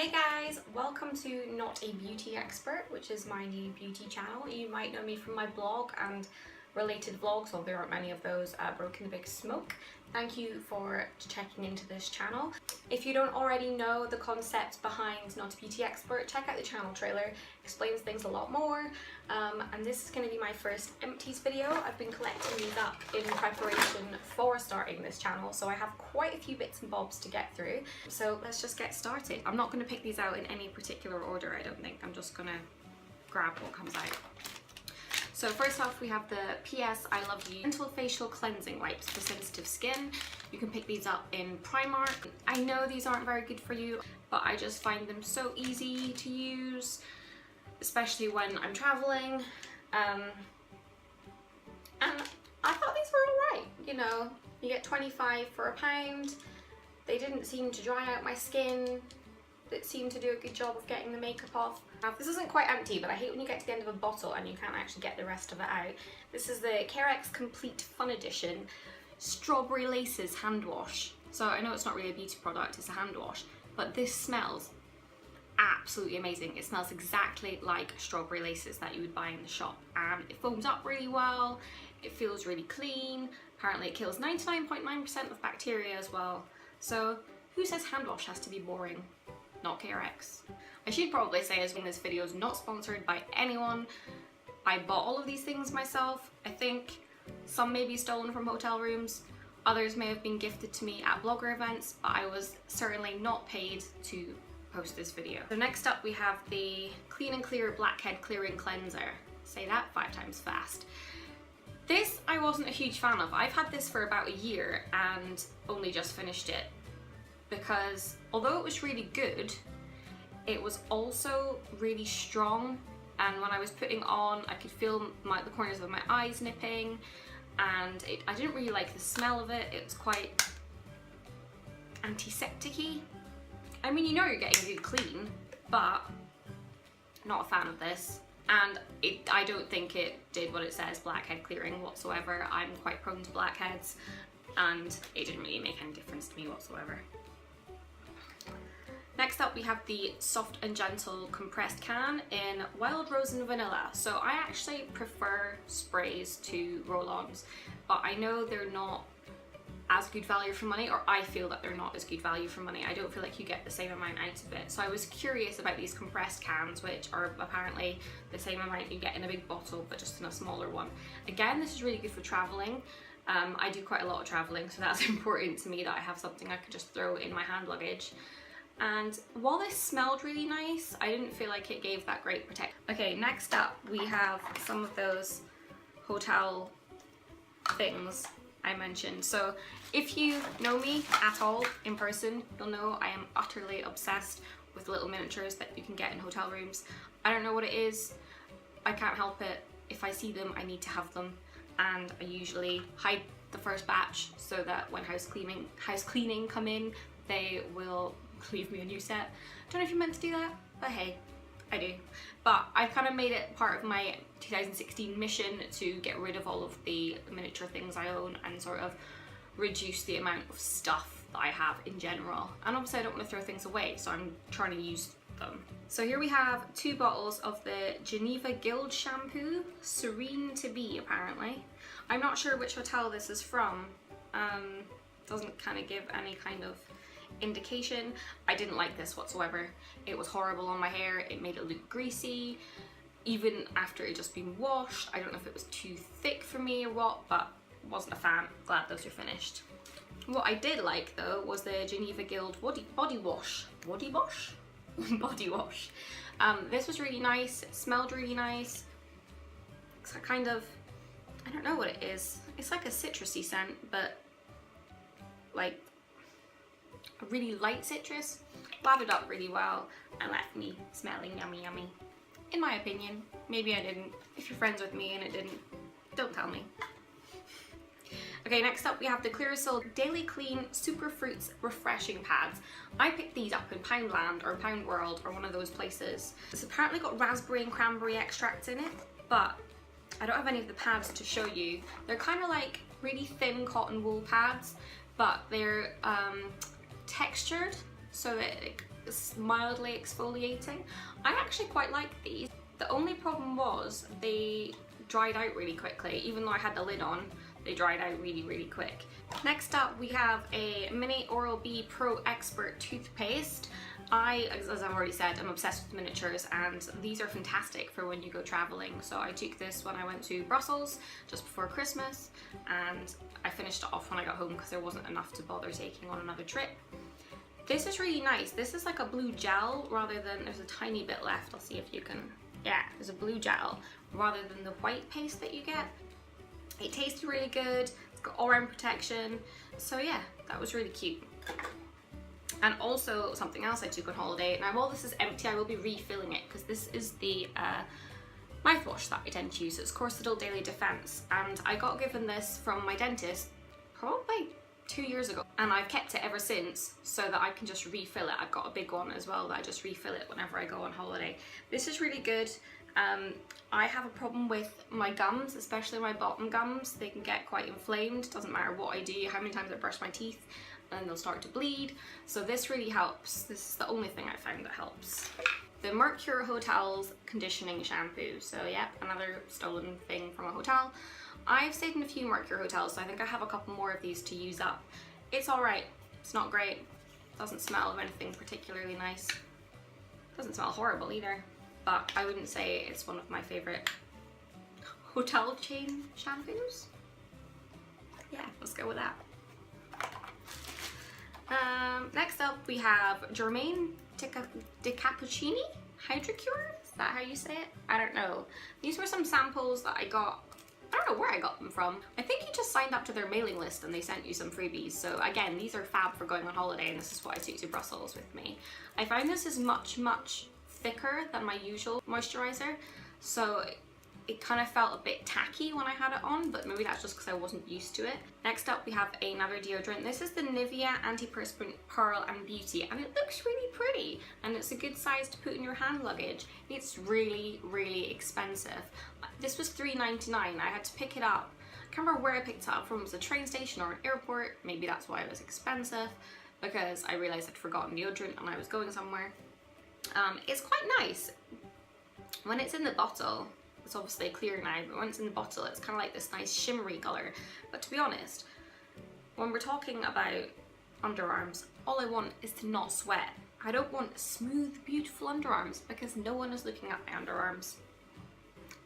Hey guys, welcome to Not a Beauty Expert, which is my new beauty channel. You might know me from my blog and related vlogs, although there aren't many of those, Broken the Big Smoke. Thank you for checking into this channel. If you don't already know the concept behind Not a Beauty Expert, check out the channel trailer. It explains things a lot more. And this is going to be my first Empties video. I've been collecting these up in preparation for starting this channel, so I have quite a few bits and bobs to get through. So let's just get started. I'm not going to pick these out in any particular order, I don't think. I'm just going to grab what comes out. So first off, we have the PS I Love You Gentle Facial Cleansing Wipes for sensitive skin. You can pick these up in Primark. I know these aren't very good for you, but I just find them so easy to use, especially when I'm traveling. And I thought these were alright. You know, you get 25 for £1. They didn't seem to dry out my skin. It seemed to do a good job of getting the makeup off. Now, this isn't quite empty, but I hate when you get to the end of a bottle and you can't actually get the rest of it out. This is the Carex Complete Fun Edition Strawberry Laces Hand Wash. So I know it's not really a beauty product, it's a hand wash, but this smells absolutely amazing. It smells exactly like strawberry laces that you would buy in the shop, and it foams up really well. It feels really clean. Apparently it kills 99.9% of bacteria as well. So who says hand wash has to be boring? Not Carex. I should probably say as well, this video is not sponsored by anyone. I bought all of these things myself. I think some may be stolen from hotel rooms, others may have been gifted to me at blogger events, but I was certainly not paid to post this video. So next up we have the Clean and Clear Blackhead Clearing Cleanser. Say that 5 times fast. This I wasn't a huge fan of. I've had this for about a year and only just finished it, because although it was really good, it was also really strong, and when I was putting on I could feel the corners of my eyes nipping, and I didn't really like the smell of it. It was quite antiseptic-y. I mean, you know you're getting a good clean, but not a fan of this. And I don't think it did what it says, blackhead clearing, whatsoever. I'm quite prone to blackheads, and it didn't really make any difference to me whatsoever. Next up we have the Soft and Gentle Compressed Can in Wild Rose and Vanilla. So I actually prefer sprays to roll-ons, but I know they're not as good value for money, or I feel that they're not as good value for money. I don't feel like you get the same amount out of it. So I was curious about these compressed cans, which are apparently the same amount you get in a big bottle, but just in a smaller one. Again, this is really good for traveling. I do quite a lot of traveling, so that's important to me that I have something I could just throw in my hand luggage. And while this smelled really nice, I didn't feel like it gave that great protection. Okay, next up we have some of those hotel things I mentioned. So if you know me at all in person, you'll know I am utterly obsessed with little miniatures that you can get in hotel rooms. I don't know what it is, I can't help it. If I see them, I need to have them, and I usually hide the first batch so that when house cleaning come in, they will leave me a new set. Don't know if you're meant to do that, but hey, I do. But I've kind of made it part of my 2016 mission to get rid of all of the miniature things I own and sort of reduce the amount of stuff that I have in general. And obviously I don't want to throw things away, so I'm trying to use them. So here we have 2 bottles of the Geneva Guild Shampoo, Serene to Be apparently. I'm not sure which hotel this is from. Doesn't kind of give any kind of indication. I didn't like this whatsoever. It was horrible on my hair. It made it look greasy even after it just been washed. I don't know if it was too thick for me or what, but wasn't a fan. Glad those are finished. What I did like though was the Geneva Guild body wash. Body wash? Body wash. This was really nice. It smelled really nice. It's a kind of, I don't know what it is. It's like a citrusy scent, but like a really light citrus. Lathered up really well and left me smelling yummy yummy. In my opinion. Maybe I didn't. If you're friends with me and it didn't, don't tell me. Okay, next up we have the Clearasil Daily Clean Superfruits Refreshing Pads. I picked these up in Poundland or Pound World or one of those places. It's apparently got raspberry and cranberry extracts in it, but I don't have any of the pads to show you. They're kind of like really thin cotton wool pads, but they're textured, so that it's mildly exfoliating. I actually quite like these. The only problem was they dried out really quickly. Even though I had the lid on, they dried out really quick. Next up we have a mini Oral-B Pro Expert toothpaste. As I've already said, I'm obsessed with miniatures, and these are fantastic for when you go traveling. So I took this when I went to Brussels just before Christmas, and I finished it off when I got home because there wasn't enough to bother taking on another trip. This is really nice. This is like a blue gel rather than, there's a tiny bit left. I'll see if you can, yeah, there's a blue gel rather than the white paste that you get. It tasted really good. It's got all-round protection. So yeah, that was really cute. And also something else I took on holiday. Now while this is empty, I will be refilling it because this is the mouthwash that I tend to use. It's Corsidol Daily Defense, and I got given this from my dentist probably 2 years ago, and I've kept it ever since so that I can just refill it. I've got a big one as well that I just refill it whenever I go on holiday. This is really good. I have a problem with my gums, especially my bottom gums. They can get quite inflamed. Doesn't matter what I do, how many times I brush my teeth, and they'll start to bleed. So this really helps. This is the only thing I found that helps. The Mercure Hotel's conditioning shampoo. So yeah, another stolen thing from a hotel. I've stayed in a few Mercure hotels, so I think I have a couple more of these to use up. It's alright. It's not great. Doesn't smell of anything particularly nice. Doesn't smell horrible either. But I wouldn't say it's one of my favourite hotel chain shampoos. Yeah, let's go with that. Next up we have Germaine de Capuccini Hydracure. Is that how you say it? I don't know. These were some samples that I got. I don't know where I got them from. I think you just signed up to their mailing list and they sent you some freebies. So again, these are fab for going on holiday, and this is what I took to Brussels with me. I find this is much thicker than my usual moisturizer, so it kind of felt a bit tacky when I had it on, but maybe that's just because I wasn't used to it. Next up we have another deodorant. This is the NIVEA Anti-Perspirant Pearl Beauty, and it looks really pretty, and it's a good size to put in your hand luggage. It's really expensive. This was $3.99. I had to pick it up. I can't remember where I picked it up from. It was a train station or an airport. Maybe that's why it was expensive, because I realized I'd forgotten deodorant and I was going somewhere. It's quite nice. When it's in the bottle, it's obviously clear now, but when it's in the bottle, it's kind of like this nice shimmery colour. But to be honest, when we're talking about underarms, all I want is to not sweat. I don't want smooth, beautiful underarms because no one is looking at my underarms.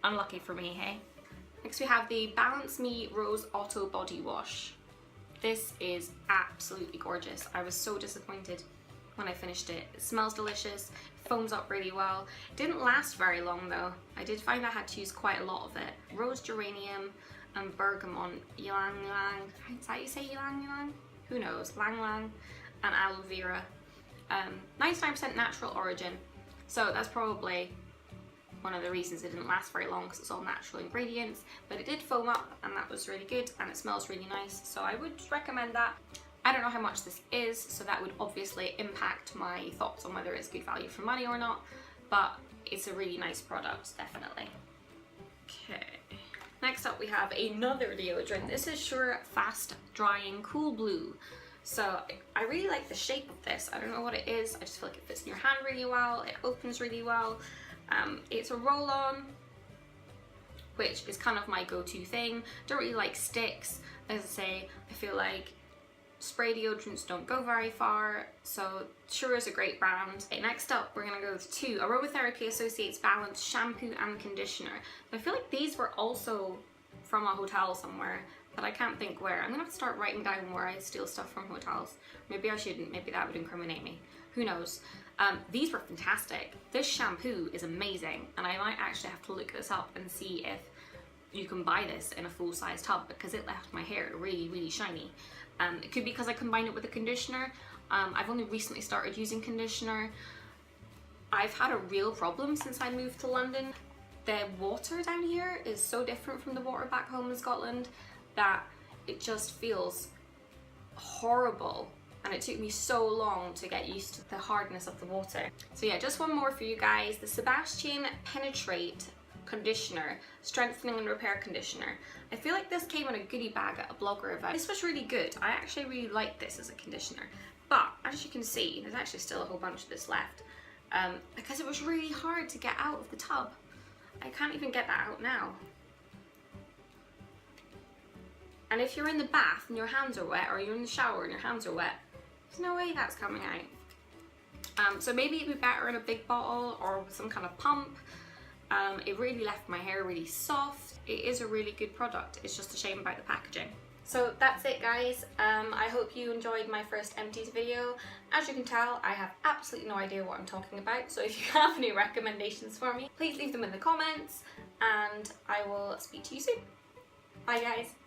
Unlucky for me, hey? Next we have the Balance Me Rose Otto Body Wash. This is absolutely gorgeous. I was so disappointed when I finished it. It smells delicious, foams up really well. It didn't last very long though. I did find I had to use quite a lot of it. Rose geranium and bergamot, ylang ylang. Is that how you say ylang ylang? Who knows? Lang lang and aloe vera. 99% natural origin. So that's probably one of the reasons it didn't last very long, because it's all natural ingredients, but it did foam up and that was really good, and it smells really nice, so I would recommend that. I don't know how much this is, so that would obviously impact my thoughts on whether it's good value for money or not, but it's a really nice product, definitely. Okay, next up we have another deodorant. This is Sure Fast Drying Cool Blue. So I really like the shape of this. I don't know what it is, I just feel like it fits in your hand really well, it opens really well. It's a roll-on, which is kind of my go-to thing. Don't really like sticks. As I say, I feel like spray deodorants don't go very far, so Sure is a great brand. Okay, next up we're gonna go with two Aromatherapy Associates Balance Shampoo and Conditioner. I feel like these were also from a hotel somewhere, but I can't think where. I'm gonna have to start writing down where I steal stuff from hotels. Maybe I shouldn't, maybe that would incriminate me. Who knows? These were fantastic. This shampoo is amazing, and I might actually have to look this up and see if you can buy this in a full-size tub, because it left my hair really shiny. It could be because I combined it with a conditioner. I've only recently started using conditioner. I've had a real problem since I moved to London. The water down here is so different from the water back home in Scotland that it just feels horrible. And it took me so long to get used to the hardness of the water. So yeah, just one more for you guys. The Sebastian Penetraitt Conditioner, Strengthening and Repair Conditioner. I feel like this came in a goodie bag at a blogger event. This was really good. I actually really like this as a conditioner. But as you can see, there's actually still a whole bunch of this left, because it was really hard to get out of the tub. I can't even get that out now. And if you're in the bath and your hands are wet, or you're in the shower and your hands are wet, there's no way that's coming out. So maybe it'd be better in a big bottle or with some kind of pump. It really left my hair really soft. It is a really good product. It's just a shame about the packaging. So that's it, guys. I hope you enjoyed my first Empties video. As you can tell, I have absolutely no idea what I'm talking about. So if you have any recommendations for me, please leave them in the comments, and I will speak to you soon. Bye, guys.